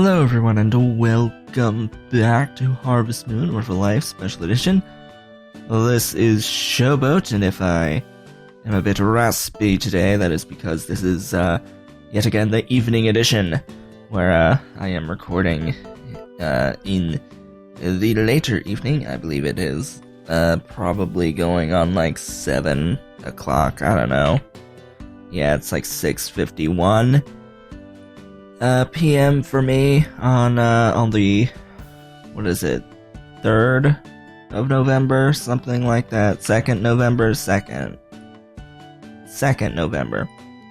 Hello everyone and welcome back to Harvest Moon Orphan Life Special Edition. This is Showboat, and if I am a bit raspy today, that is because this is yet again the evening edition, where I am recording in the later evening. I believe it is probably going on like 7 o'clock, I don't know. Yeah, it's like 6:51 p.m. for me on the, what is it, 3rd of November, something like that. 2nd November.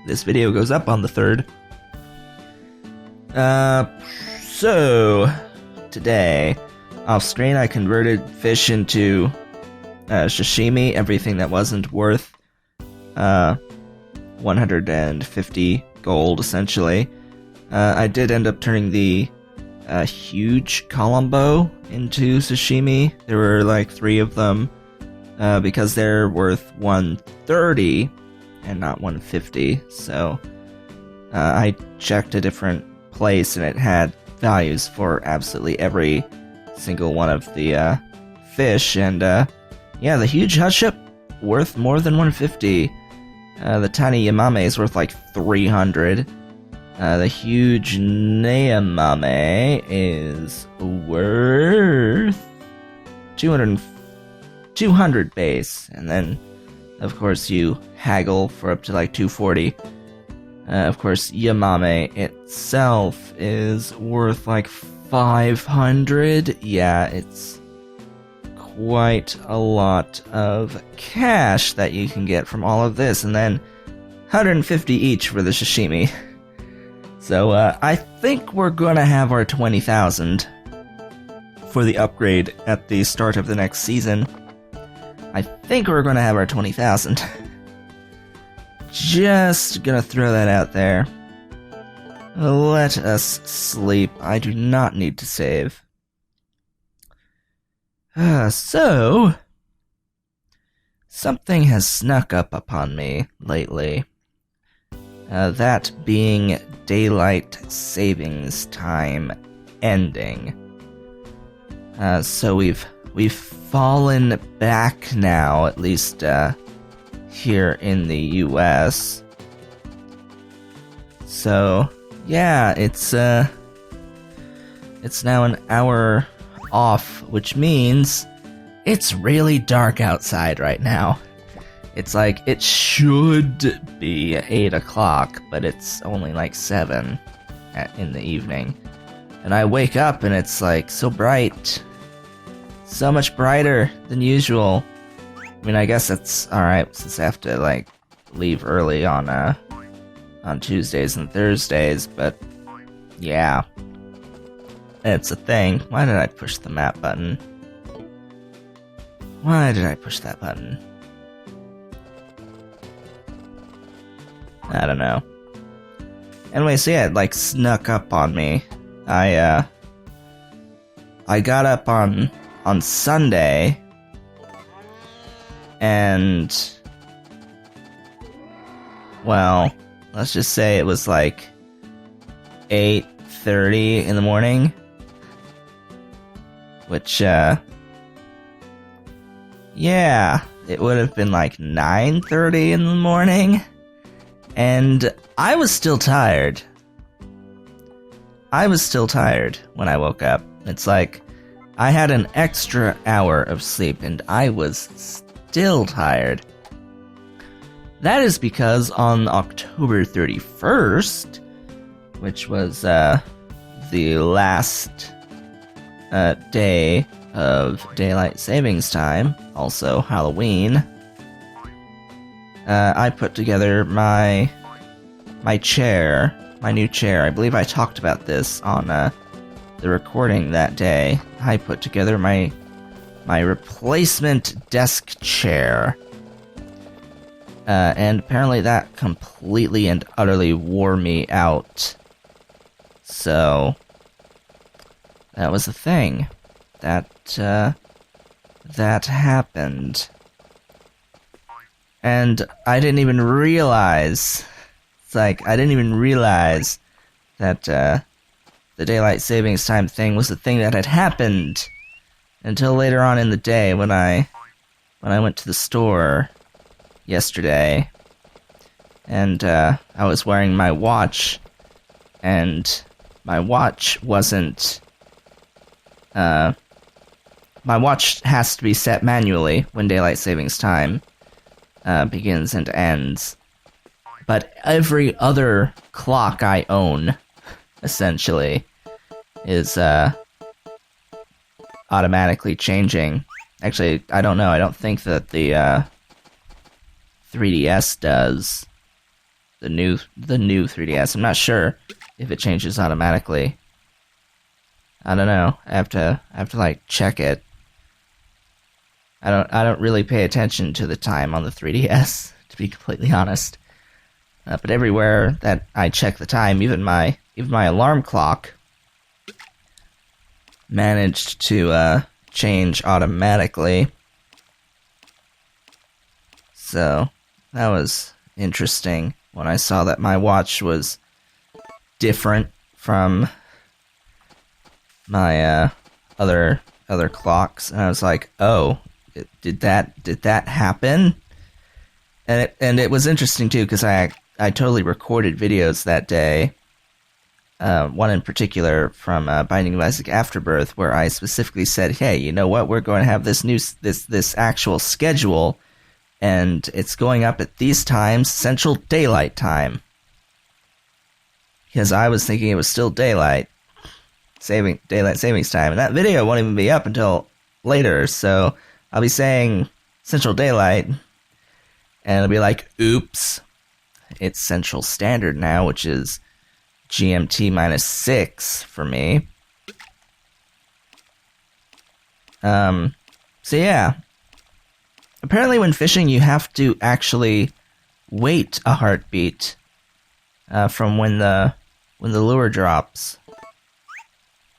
This video goes up on the 3rd. So today, off screen, I converted fish into sashimi, everything that wasn't worth 150 gold, essentially. I did end up turning the huge Colombo into sashimi. There were like 3 of them, because they're worth 130 and not 150. So I checked a different place and it had values for absolutely every single one of the fish. And yeah, the huge Hutship worth more than 150. The tiny Yamame is worth like 300. The huge Neamame is worth 200 base, and then, of course, you haggle for up to like 240. Of course, Yamame itself is worth like 500. Yeah, it's quite a lot of cash that you can get from all of this, and then 150 each for the sashimi. So, I think we're gonna have our 20,000 for the upgrade at the start of the next season. I think we're gonna have our 20,000. Just gonna throw that out there. Let us sleep. I do not need to save. So, something has snuck up upon me lately. That being daylight savings time ending. So we've fallen back now, at least here in the US. So yeah, it's now an hour off, which means it's really dark outside right now. It's like, it should be 8 o'clock, but it's only like 7 in the evening. And I wake up and it's like so bright. So much brighter than usual. I mean, I guess that's alright since I have to like leave early on Tuesdays and Thursdays, but yeah. It's a thing. Why did I push the map button? Why did I push that button? I don't know. Anyway, so yeah, it like snuck up on me. I got up on Sunday, and well, let's just say it was like 8:30 in the morning, which yeah, it would have been like 9:30 in the morning. And I was still tired. I was still tired when I woke up. It's like, I had an extra hour of sleep and I was still tired. That is because on October 31st, which was the last day of daylight savings time, also Halloween, I put together my chair, my new chair. I believe I talked about this on the recording that day. I put together my replacement desk chair. And apparently that completely and utterly wore me out. So, that was the thing. That happened. And I didn't even realize, it's like, I didn't even realize that the daylight savings time thing was the thing that had happened until later on in the day when I went to the store yesterday, and I was wearing my watch, and my watch wasn't. My watch has to be set manually when daylight savings time begins and ends. But every other clock I own, essentially, is automatically changing. Actually, I don't know. I don't think that the 3DS does. The new 3DS. I'm not sure if it changes automatically. I don't know. I have to like check it. I don't really pay attention to the time on the 3DS, to be completely honest. But everywhere that I check the time, even my alarm clock managed to change automatically. So that was interesting when I saw that my watch was different from my other clocks, and I was like, "Oh, did that happen?" And it was interesting too, because I totally recorded videos that day. One in particular from Binding of Isaac Afterbirth, where I specifically said, "Hey, you know what? We're going to have this actual schedule, and it's going up at these times, Central Daylight Time." Because I was thinking it was still daylight savings time, and that video won't even be up until later. So I'll be saying Central Daylight, and it'll be like, "Oops, it's Central Standard now," which is GMT -6 for me. So yeah. Apparently when fishing, you have to actually wait a heartbeat from when the lure drops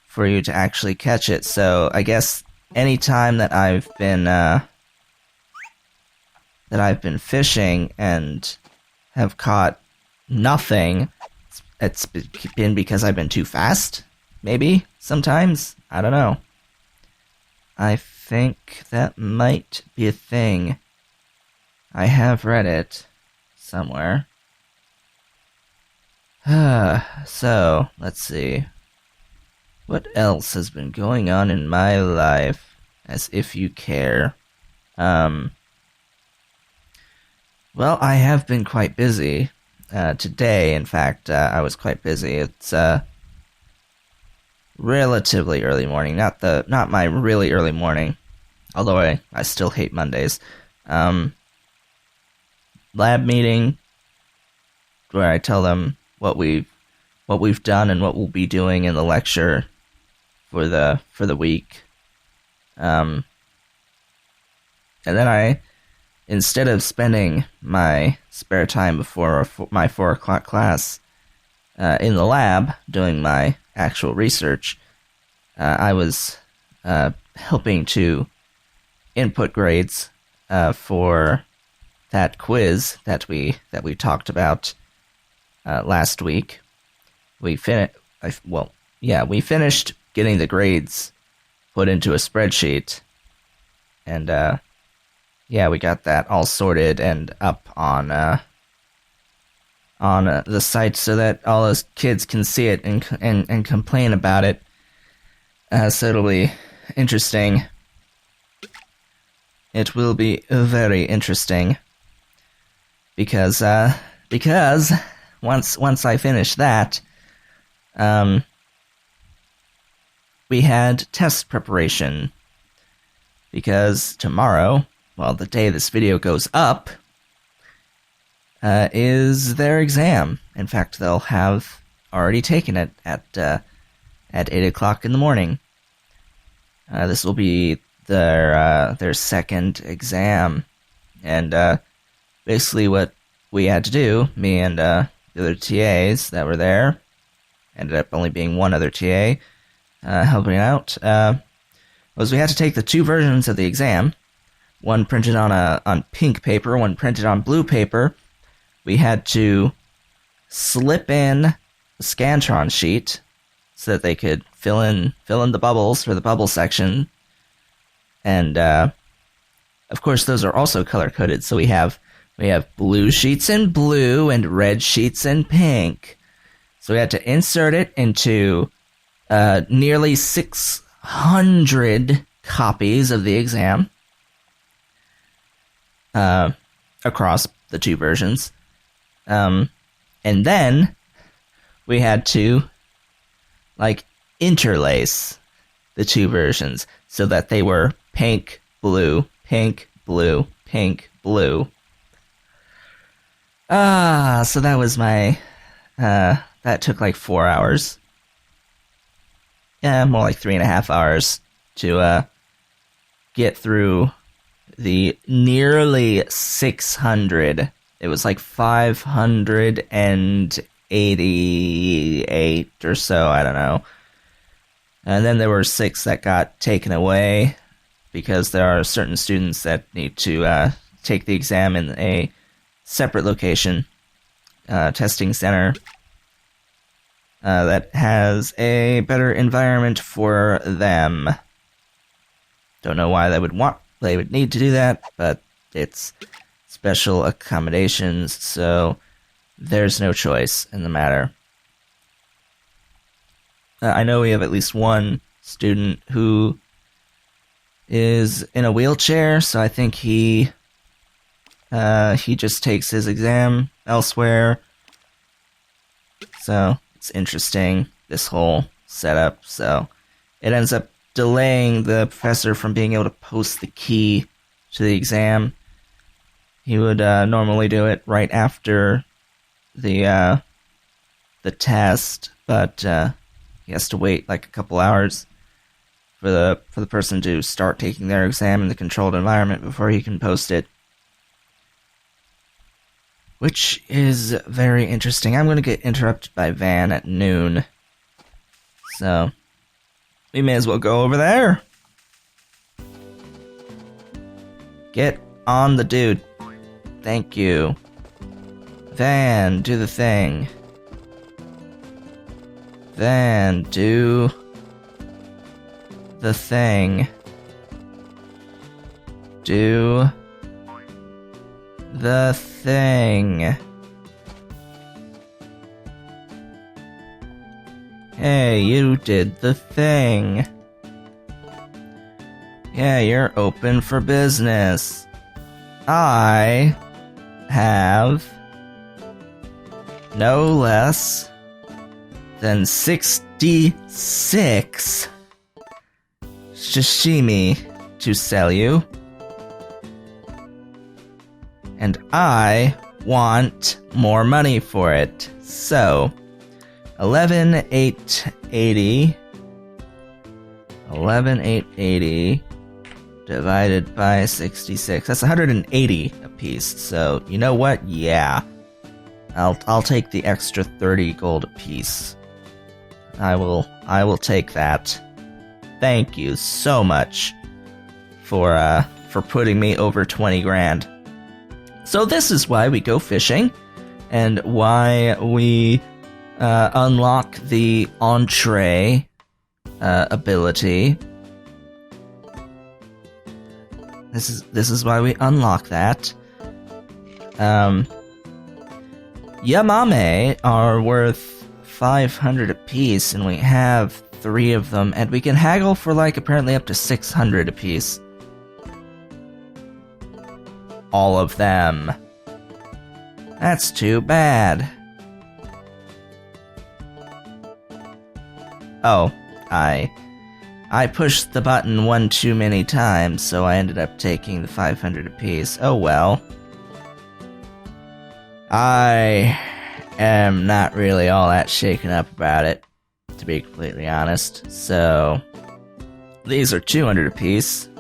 for you to actually catch it. So I guess any time that I've been fishing and have caught nothing, it's been because I've been too fast, maybe, sometimes. I don't know. I think that might be a thing. I have read it somewhere. So, let's see. What else has been going on in my life, as if you care? Well, I have been quite busy. Today, in fact, I was quite busy. It's relatively early morning, not my really early morning, although I still hate Mondays. Lab meeting, where I tell them what we've done and what we'll be doing in the lecture for the week. And then instead of spending my spare time before my 4 o'clock class in the lab doing my actual research, I was helping to input grades for that quiz that we talked about last week. We finished getting the grades put into a spreadsheet, and we got that all sorted and up on the site so that all those kids can see it and complain about it. So it'll be interesting. It will be very interesting because once I finish that, we had test preparation, because tomorrow, well, the day this video goes up, is their exam. In fact, they'll have already taken it at 8 o'clock in the morning. This will be their second exam, and basically what we had to do, me and the other TAs that were there, ended up only being one other TA helping out, was we had to take the 2 versions of the exam, one printed on pink paper, one printed on blue paper. We had to slip in the Scantron sheet, so that they could fill in the bubbles for the bubble section. And of course, those are also color coded. So we have blue sheets in blue and red sheets in pink. So we had to insert it into nearly 600 copies of the exam across the two versions. And then we had to interlace the two versions so that they were pink, blue, pink, blue, pink, blue. So that was my, that took 4 hours. Yeah, more like 3.5 hours to, get through the nearly 600. It was 588 or so, I don't know. And then there were 6 that got taken away because there are certain students that need to take the exam in a separate location, testing center, that has a better environment for them. Don't know why they would need to do that, but it's special accommodations, so there's no choice in the matter. I know we have at least one student who is in a wheelchair, so I think he just takes his exam elsewhere. So it's interesting, this whole setup. So it ends up delaying the professor from being able to post the key to the exam. He would normally do it right after the test, but he has to wait a couple hours for the person to start taking their exam in the controlled environment before he can post it. Which is very interesting. I'm going to get interrupted by Van at noon. So, we may as well go over there. Get on the dude. Thank you. Van, do the thing. Van, do the thing. Do the thing. Hey, you did the thing. Yeah, you're open for business. I have no less than 66 sashimi to sell you. And I want more money for it. So, 11,880 divided by 66. That's 180 a piece. So, you know what? Yeah. I'll take the extra 30 gold a piece. I will take that. Thank you so much for putting me over 20 grand. So this is why we go fishing, and why we unlock the entree ability. This is why we unlock that. Yamame are worth 500 apiece, and we have 3 of them, and we can haggle for apparently up to 600 apiece. All of them. That's too bad. Oh, I pushed the button one too many times, so I ended up taking the 500 apiece. Oh well. I am not really all that shaken up about it, to be completely honest. So, these are 200 apiece.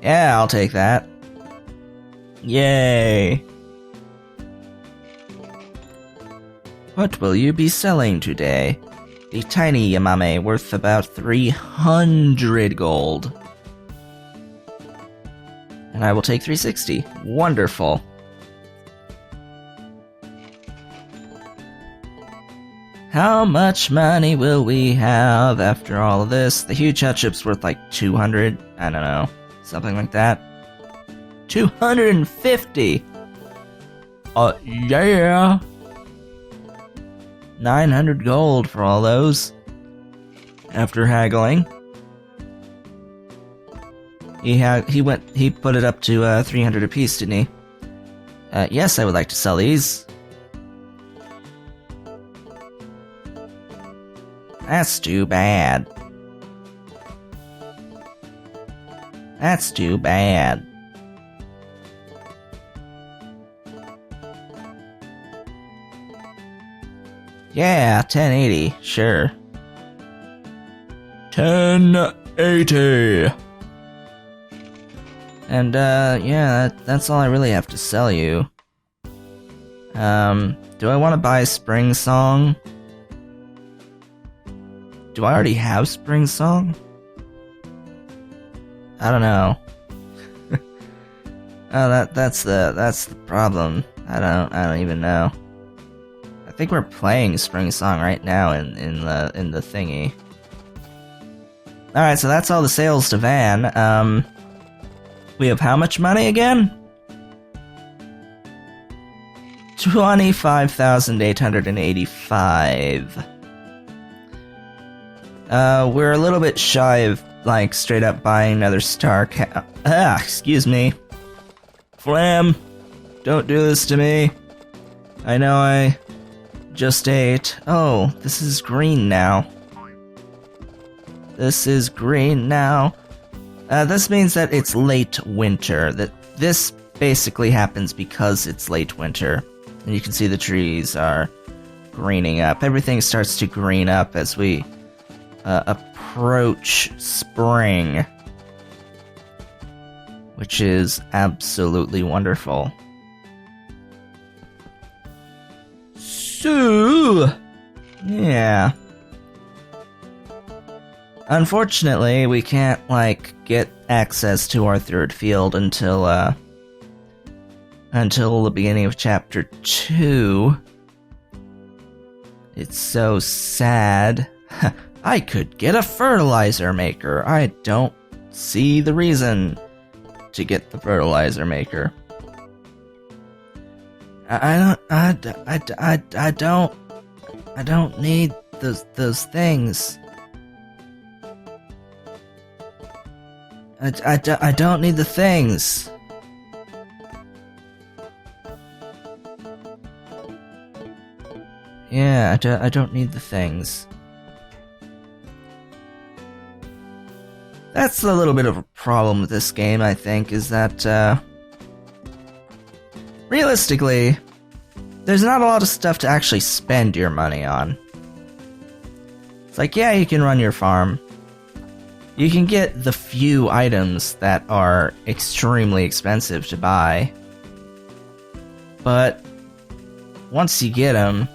Yeah, I'll take that. Yay! What will you be selling today? The tiny Yamame worth about 300 gold. And I will take 360. Wonderful. How much money will we have after all of this? The huge hut chip's worth like 200, I don't know, something like that. 250! Yeah! 900 gold for all those. After haggling. He put it up to 300 apiece, didn't he? Yes, I would like to sell these. That's too bad. That's too bad. Yeah, 1080, sure. 1080. And yeah, that's all I really have to sell you. Do I want to buy Spring Song? Do I already have Spring Song? I don't know. Oh, that's the problem. I don't even know. I think we're playing Spring Song right now in the thingy. All right, so that's all the sales to Van. We have how much money again? 25,885. We're a little bit shy of, like, straight up buying another star excuse me. Flam, don't do this to me. I know I just ate. Oh, this is green now. This is green now. This means that it's late winter. That this basically happens because it's late winter. And you can see the trees are greening up. Everything starts to green up as we approach spring, which is absolutely wonderful. So, yeah. Unfortunately, we can't, like, get access to our third field until the beginning of Chapter 2. It's so sad. I could get a fertilizer maker. I don't see the reason to get the fertilizer maker. I don't need those things. I don't need the things. Yeah, I don't need the things. That's a little bit of a problem with this game, I think, is that, realistically, there's not a lot of stuff to actually spend your money on. It's like, yeah, you can run your farm. You can get the few items that are extremely expensive to buy. But once you get them,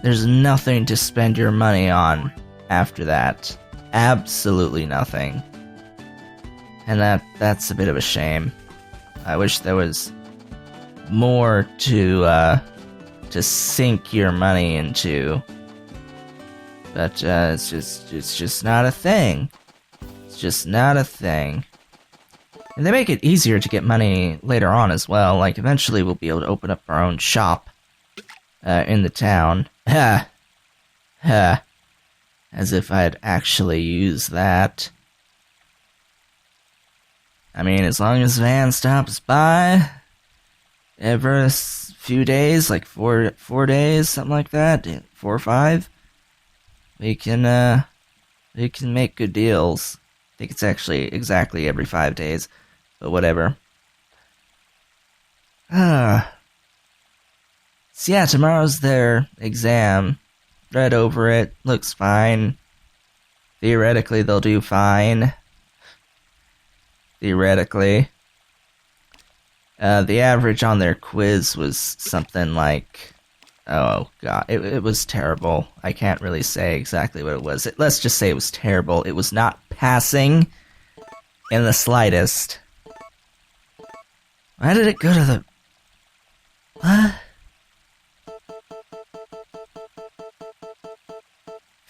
there's nothing to spend your money on after that. Absolutely nothing. And that's a bit of a shame. I wish there was more to sink your money into. But it's just not a thing. It's just not a thing. And they make it easier to get money later on as well. Like, eventually we'll be able to open up our own shop in the town. Ha! Ha! As if I'd actually use that. I mean, as long as Van stops by every few days, like four days, something like that, 4 or 5, we can make good deals. I think it's actually exactly every 5 days, but whatever. So yeah, tomorrow's their exam. Read over it, looks fine. Theoretically, they'll do fine. Theoretically. The average on their quiz was something like... Oh, God. It was terrible. I can't really say exactly what it was. Let's just say it was terrible. It was not passing in the slightest. Why did it go to the... What?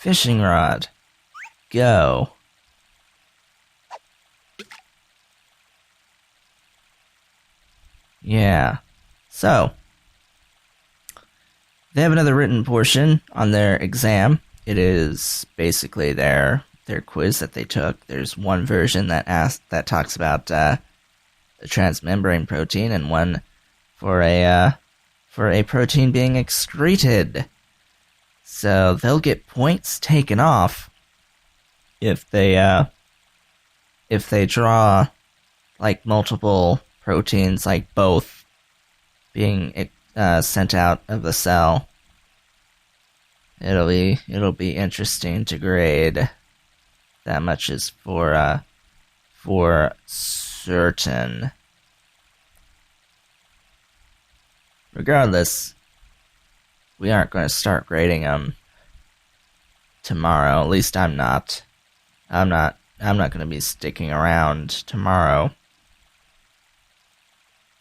Fishing rod. Go. Yeah. So, they have another written portion on their exam. It is basically their quiz that they took. There's one version that talks about the transmembrane protein, and one for a protein being excreted. So they'll get points taken off if they draw like multiple proteins, like both being sent out of the cell. It'll be interesting to grade. That much is for certain. Regardless, we aren't going to start grading them tomorrow. At least I'm not. I'm not going to be sticking around tomorrow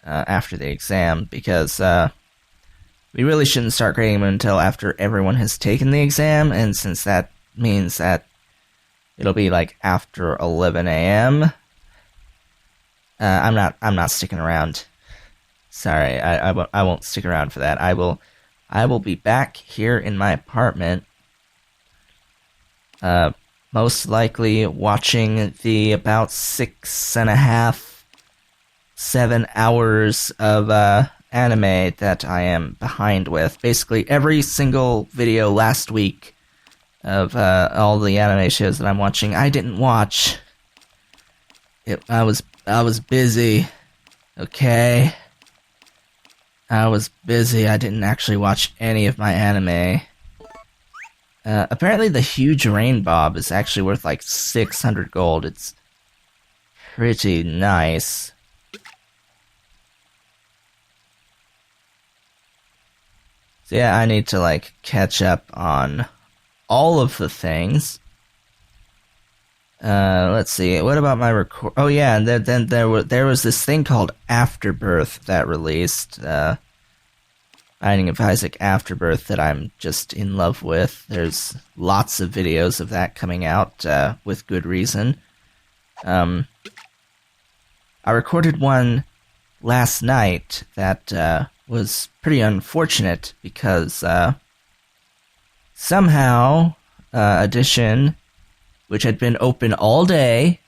after the exam, because we really shouldn't start grading them until after everyone has taken the exam, and since that means that it'll be like after 11 a.m., I'm not sticking around. Sorry, I won't stick around for that. I will be back here in my apartment, most likely watching the about 6.5, 7 hours of anime that I am behind with. Basically, every single video last week of all the anime shows that I'm watching, I didn't watch. I was busy. Okay. I was busy. I didn't actually watch any of my anime. Apparently the huge rain bob is actually worth like 600 gold. It's pretty nice. So yeah, I need to like catch up on all of the things. Let's see. What about my record? Oh yeah, and then there was this thing called Afterbirth that released. Binding of Isaac Afterbirth that I'm just in love with. There's lots of videos of that coming out with good reason. I recorded one last night that was pretty unfortunate because somehow Edition, which had been open all day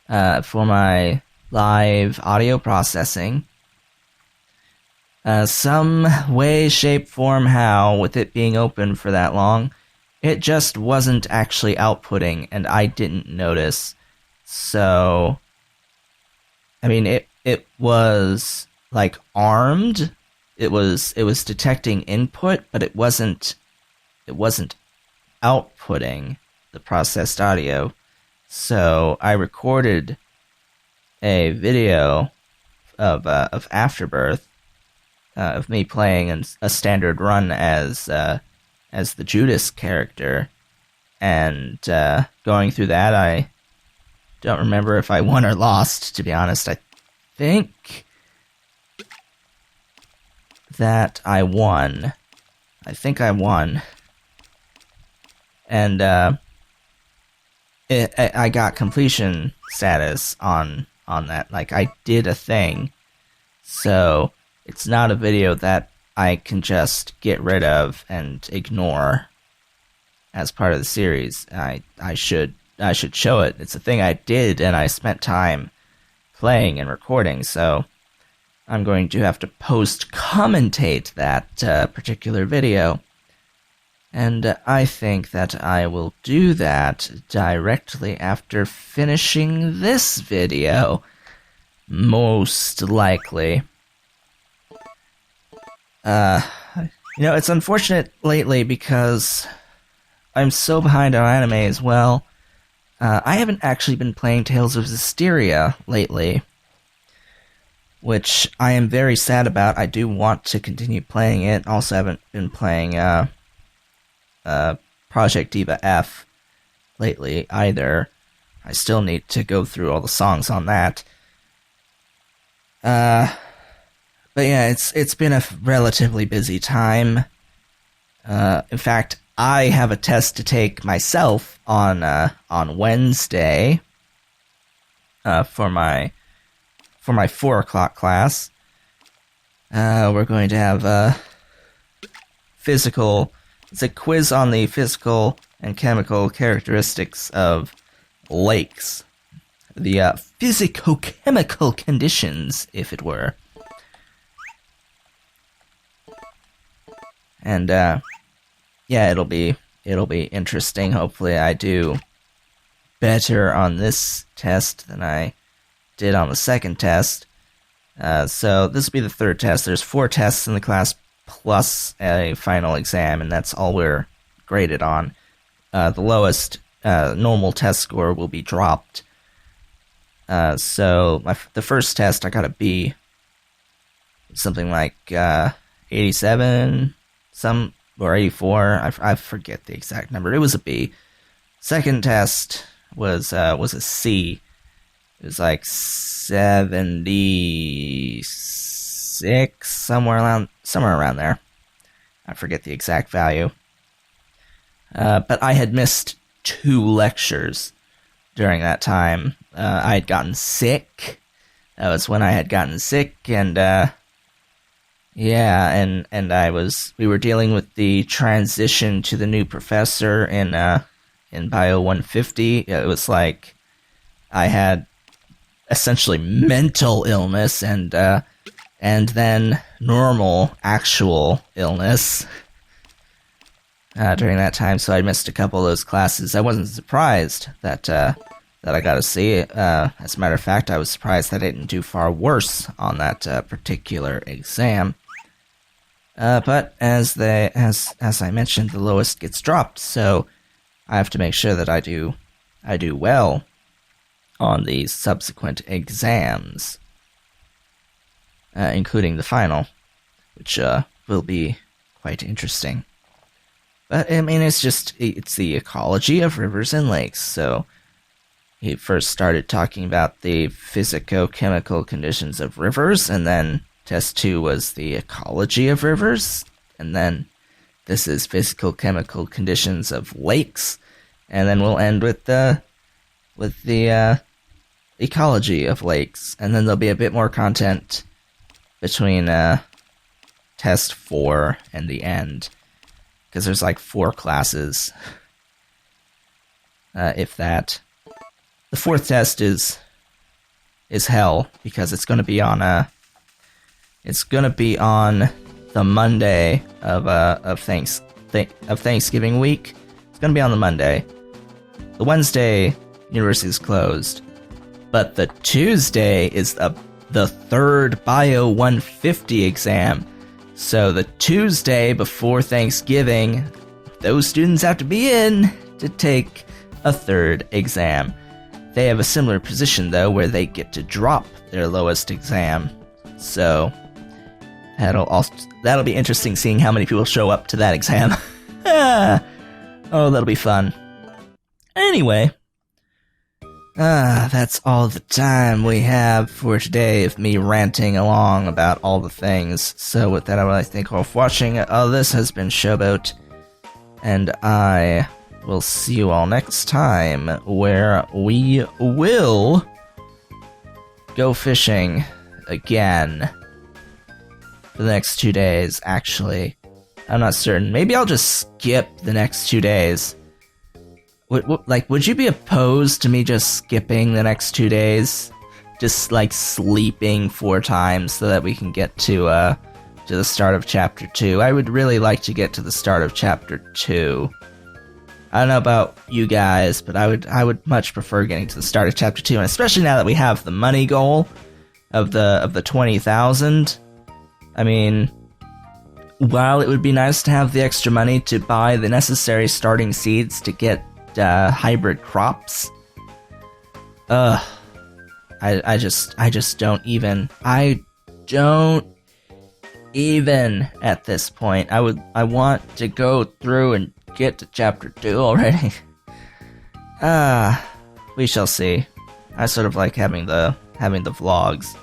for my live audio processing, some way, shape, form, how, with it being open for that long, it just wasn't actually outputting, and I didn't notice. So, I mean, it was like armed. It was detecting input, but it wasn't outputting the processed audio. So I recorded a video of Afterbirth, of me playing a standard run as the Judas character, and going through that. I don't remember if I won or lost, to be honest. I think that I won. And I got completion status on that. Like, I did a thing. So it's not a video that I can just get rid of and ignore as part of the series. I should show it. It's a thing I did, and I spent time playing and recording, so I'm going to have to post-commentate that particular video. And I think that I will do that directly after finishing this video. Most likely. It's unfortunate lately because I'm so behind on anime as well. I haven't actually been playing Tales of Zestiria lately, which I am very sad about. I do want to continue playing it. Also haven't been playing Project Diva F lately either. I still need to go through all the songs on that. But yeah, it's been a relatively busy time. In fact, I have a test to take myself on Wednesday for my 4 o'clock class. We're going to have it's a quiz on the physical and chemical characteristics of lakes. The physico-chemical conditions, if it were. And yeah, it'll be interesting. Hopefully I do better on this test than I did on the second test. So this will be the third test. There's 4 tests in the class plus a final exam, and that's all we're graded on. The lowest normal test score will be dropped. So the first test I got a B, something like 87, or 84. I forget the exact number. It was a B. Second test was a C. It was like 76, somewhere around there. I forget the exact value. But I had missed 2 lectures during that time. I had gotten sick. That was when I had gotten sick, and yeah, and we were dealing with the transition to the new professor in Bio 150. It was like I had essentially mental illness and then normal actual illness during that time, so I missed a couple of those classes. I wasn't surprised that I got a C. As a matter of fact, I was surprised that I didn't do far worse on that particular exam. But as I mentioned, the lowest gets dropped, so I have to make sure that I do well on the subsequent exams, including the final, which will be quite interesting. But I mean, it's the ecology of rivers and lakes. So he first started talking about the physico-chemical conditions of rivers, and then test 2 was the ecology of rivers, and then this is physical-chemical conditions of lakes, and then we'll end with the ecology of lakes, and then there'll be a bit more content between test 4 and the end, because there's like 4 classes, if that. The 4th test is hell, because it's going to be on the Monday of Thanksgiving week. It's going to be on the Monday. The Wednesday, university is closed, but the Tuesday is the 3rd Bio 150 exam. So the Tuesday before Thanksgiving, those students have to be in to take a 3rd exam. They have a similar position, though, where they get to drop their lowest exam. So that'll be interesting, seeing how many people show up to that exam. Oh, that'll be fun. Anyway, that's all the time we have for today of me ranting along about all the things. So with that, I would like to thank you all for watching. This has been Showboat, and I will see you all next time, where we will go fishing again for the next 2 days. Actually, I'm not certain. Maybe I'll just skip the next 2 days. Would you be opposed to me just skipping the next 2 days? Just, like, sleeping 4 times so that we can get to the start of Chapter 2. I would really like to get to the start of Chapter 2. I don't know about you guys, but I would much prefer getting to the start of Chapter 2, and especially now that we have the money goal of the 20,000. I mean, while it would be nice to have the extra money to buy the necessary starting seeds to get hybrid crops, I just don't even at this point. I want to go through and get to Chapter 2 already. We shall see. I sort of like having the vlogs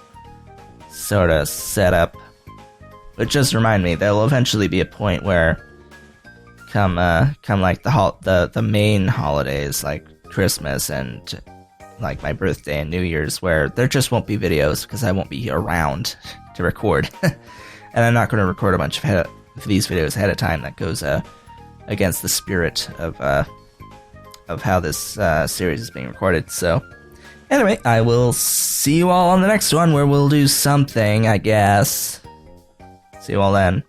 sort of set up. But just remind me, there will eventually be a point where come like the main holidays like Christmas and like my birthday and New Year's, where there just won't be videos because I won't be around to record, and I'm not going to record a bunch of these videos ahead of time. That goes against the spirit of how this series is being recorded. So anyway, I will see you all on the next one where we'll do something, I guess. See you all then.